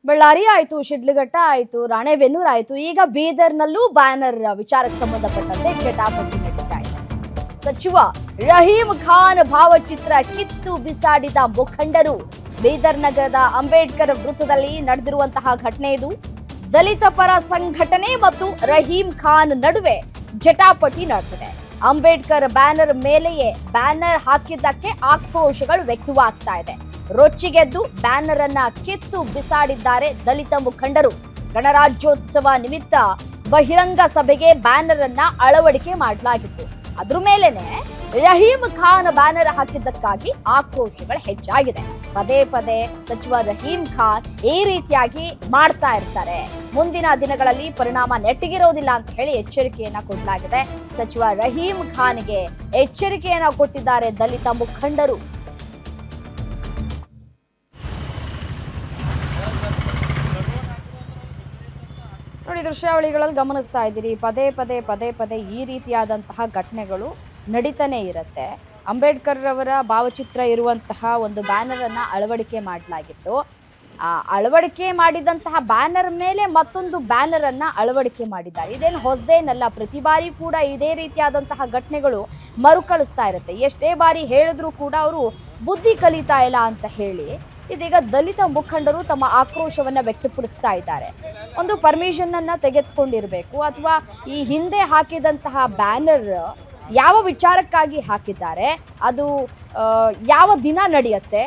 ಬಳ್ಳಾರಿ ಆಯ್ತು, ಶಿಡ್ಲಘಟ್ಟ ಆಯ್ತು, ರಾಣೆಬೆನ್ನೂರು ಆಯ್ತು, ಈಗ ಬೀದರ್ನಲ್ಲೂ ಬ್ಯಾನರ್ ವಿಚಾರಕ್ಕೆ ಸಂಬಂಧಪಟ್ಟಂತೆ ಜಟಾಪಟಿ ನಡೀತಾ ಇದೆ. ಸಚಿವ ರಹೀಂ ಖಾನ್ ಭಾವಚಿತ್ರ ಕಿತ್ತು ಬಿಸಾಡಿದ ಮುಖಂಡರು. ಬೀದರ್ ನಗರದ ಅಂಬೇಡ್ಕರ್ ವೃತ್ತದಲ್ಲಿ ನಡೆದಿರುವಂತಹ ಘಟನೆ ಇದು. ದಲಿತ ಪರ ಸಂಘಟನೆ ಮತ್ತು ರಹೀಂ ಖಾನ್ ನಡುವೆ ಜಟಾಪಟಿ ನಡೆದಿದೆ. ಅಂಬೇಡ್ಕರ್ ಬ್ಯಾನರ್ ಮೇಲೆಯೇ ಬ್ಯಾನರ್ ಹಾಕಿದ್ದಕ್ಕೆ ಆಕ್ರೋಶಗಳು ವ್ಯಕ್ತವಾಗ್ತಾ ಇದೆ. ರೊಚ್ಚಿಗೆದ್ದು ಬ್ಯಾನರ್ ಅನ್ನ ಕಿತ್ತು ಬಿಸಾಡಿದ್ದಾರೆ ದಲಿತ ಮುಖಂಡರು. ಗಣರಾಜ್ಯೋತ್ಸವ ನಿಮಿತ್ತ ಬಹಿರಂಗ ಸಭೆಗೆ ಬ್ಯಾನರ್ ಅನ್ನ ಅಳವಡಿಕೆ ಮಾಡಲಾಗಿತ್ತು. ಅದ್ರ ಮೇಲೆನೆ ರಹೀಂ ಖಾನ್ ಬ್ಯಾನರ್ ಹಾಕಿದ್ದಕ್ಕಾಗಿ ಆಕ್ರೋಶಗಳು ಹೆಚ್ಚಾಗಿದೆ. ಪದೇ ಪದೇ ಸಚಿವ ರಹೀಂ ಖಾನ್ ಈ ರೀತಿಯಾಗಿ ಮಾಡ್ತಾ ಇರ್ತಾರೆ. ಮುಂದಿನ ದಿನಗಳಲ್ಲಿ ಪರಿಣಾಮ ನೆಟ್ಟಿಗಿರೋದಿಲ್ಲ ಅಂತ ಹೇಳಿ ಎಚ್ಚರಿಕೆಯನ್ನ ಕೊಡಲಾಗಿದೆ. ಸಚಿವ ರಹೀಂ ಖಾನ್ಗೆ ಎಚ್ಚರಿಕೆಯನ್ನ ಕೊಟ್ಟಿದ್ದಾರೆ ದಲಿತ ಮುಖಂಡರು. ನೋಡಿ, ದೃಶ್ಯಾವಳಿಗಳಲ್ಲಿ ಗಮನಿಸ್ತಾ ಇದ್ದೀರಿ, ಪದೇ ಪದೇ ಈ ರೀತಿಯಾದಂತಹ ಘಟನೆಗಳು ನಡೀತಾನೆ ಇರುತ್ತೆ. ಅಂಬೇಡ್ಕರ್ ಅವರ ಭಾವಚಿತ್ರ ಇರುವಂತಹ ಒಂದು ಬ್ಯಾನರ್ ಅನ್ನ ಅಳವಡಿಕೆ ಮಾಡಲಾಗಿತ್ತು. ಅಳವಡಿಕೆ ಮಾಡಿದಂತಹ ಬ್ಯಾನರ್ ಮೇಲೆ ಮತ್ತೊಂದು ಬ್ಯಾನರ್ ಅನ್ನ ಅಳವಡಿಕೆ ಮಾಡಿದ್ದಾರೆ. ಇದೇನು ಹೊಸದೇನಲ್ಲ, ಪ್ರತಿ ಬಾರಿ ಕೂಡ ಇದೇ ರೀತಿಯಾದಂತಹ ಘಟನೆಗಳು ಮರುಕಳಿಸ್ತಾ ಇರುತ್ತೆ. ಎಷ್ಟೇ ಬಾರಿ ಹೇಳಿದ್ರು ಕೂಡ ಅವರು ಬುದ್ಧಿ ಕಲಿತಾ ಇಲ್ಲ ಅಂತ ಹೇಳಿ ಇದೀಗ ದಲಿತ ಮುಖಂಡರು ತಮ್ಮ ಆಕ್ರೋಶವನ್ನ ವ್ಯಕ್ತಪಡಿಸ್ತಾ ಇದ್ದಾರೆ. ಒಂದು ಪರ್ಮಿಷನ್ ಅನ್ನ ತೆಗೆದುಕೊಂಡಿರಬೇಕು, ಅಥವಾ ಈ ಹಿಂದೆ ಹಾಕಿದಂತಹ ಬ್ಯಾನರ್ ಯಾವ ವಿಚಾರಕ್ಕಾಗಿ ಹಾಕಿದ್ದಾರೆ, ಅದು ಯಾವ ದಿನ ನಡೆಯುತ್ತೆ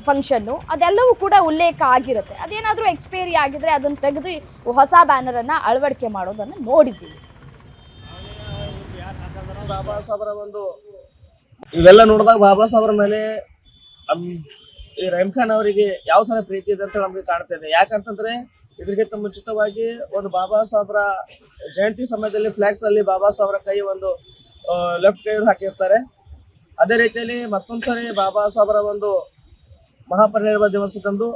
ಫಂಕ್ಷನ್ನು, ಅದೆಲ್ಲವೂ ಕೂಡ ಉಲ್ಲೇಖ ಆಗಿರುತ್ತೆ. ಅದೇನಾದರೂ ಎಕ್ಸ್ಪೈರಿ ಆಗಿದ್ರೆ ಅದನ್ನು ತೆಗೆದು ಹೊಸ ಬ್ಯಾನರ್ ಅನ್ನ ಅಳವಡಿಕೆ ಮಾಡೋದನ್ನು ನೋಡಿದ್ದೀವಿ. ಬಾಬಾ ಸಾಹೇಬರ ಒಂದು ಇವೆಲ್ಲ ನೋಡಿದಾಗ ಬಾಬಾ ಸಾಹೇಬರ ಮೇಲೆ ಈ ರಹೀಂ ಖಾನ್ ಅವರಿಗೆ ಯಾವ ತರ ಪ್ರೀತಿ ಇದೆ ಅಂತ ನಮಗೆ ಕಾಣ್ತಾ ಇದೆ. ಯಾಕಂತಂದ್ರೆ ಇದಕ್ಕಿಂತ ಮುಂಚಿತವಾಗಿ ಒಂದು ಬಾಬಾ ಸಾಹೇಬರ ಜಯಂತಿ ಸಮಯದಲ್ಲಿ ಫ್ಲಾಗ್ಸ್ ಅಲ್ಲಿ ಬಾಬಾ ಸಾಹೇಬರ ಕೈ ಒಂದು ಲೆಫ್ಟ್ ಕೈ ಹಾಕಿರ್ತಾರೆ. ಅದೇ ರೀತಿಯಲ್ಲಿ ಮತ್ತೊಂದ್ಸರಿ ಬಾಬಾ ಸಾಹೇಬರ ಒಂದು ಮಹಾಪರಿನಿರ್ವಾಣ ದಿವಸದಂದು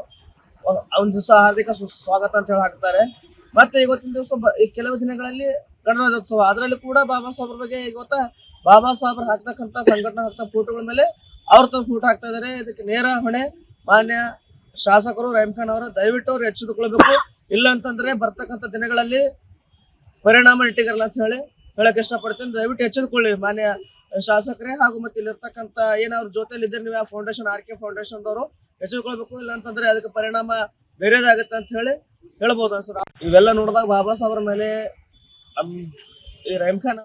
ಒಂದು ದಿವಸ ಹಾರ್ದಿಕ ಸ್ವಾಗತ ಅಂತ ಹೇಳಿ ಹಾಕ್ತಾರೆ. ಮತ್ತೆ ಇವತ್ತಿನ ದಿವಸ ಈ ಕೆಲವು ದಿನಗಳಲ್ಲಿ ಗಣರಾಜ್ಯೋತ್ಸವ, ಅದರಲ್ಲಿ ಕೂಡ ಬಾಬಾ ಸಾಹೇಬ್ರ ಬಗ್ಗೆ ಇವತ್ತ ಬಾಬಾ ಸಾಹೇಬ್ರ ಹಾಕ್ತಕ್ಕಂಥ ಸಂಘಟನೆ ಹಾಕ್ತ ಫೋಟೋಗಳ ಮೇಲೆ ಅವ್ರ ತರ ಫೋಟೋ ಹಾಕ್ತಾ ಇದಾರೆ. ಇದಕ್ಕೆ ನೇರ ಹೊಣೆ ಮಾನ್ಯ ಶಾಸಕರು ರಹೀಂ ಖಾನ್ ಅವರು. ದಯವಿಟ್ಟು ಅವ್ರು ಎಚ್ಚೆತ್ತುಕೊಳ್ಬೇಕು. ಇಲ್ಲ ಅಂತಂದ್ರೆ ಬರ್ತಕ್ಕಂಥ ದಿನಗಳಲ್ಲಿ ಪರಿಣಾಮ ನೆಟ್ಟಿಗಿರಲ್ಲ ಅಂತ ಹೇಳಕ್ ಇಷ್ಟಪಡ್ತೀನಿ. ದಯವಿಟ್ಟು ಎಚ್ಚೆತ್ತುಕೊಳ್ಳಿ ಮಾನ್ಯ ಶಾಸಕರೇ, ಹಾಗೂ ಮತ್ತೆ ಇಲ್ಲಿರ್ತಕ್ಕಂಥ ಏನಾದ್ರು ಜೊತೆಲಿ ಇದ್ರೆ ನೀವು ಫೌಂಡೇಶನ್ RK ಫೌಂಡೇಶನ್ ಅವರು ಎಚ್ಚೆತ್ತುಕೊಳ್ಬೇಕು. ಇಲ್ಲ ಅಂತಂದ್ರೆ ಅದಕ್ಕೆ ಪರಿಣಾಮ ಬೇರೆದಾಗುತ್ತೆ ಅಂತ ಹೇಳ್ಬೋದು ಸರ್. ಇವೆಲ್ಲ ನೋಡಿದಾಗ ಬಾಬಾ ಸಾಹೇಬ್ರ ಮೇಲೆ ಈ ರಹೀಂ ಖಾನ್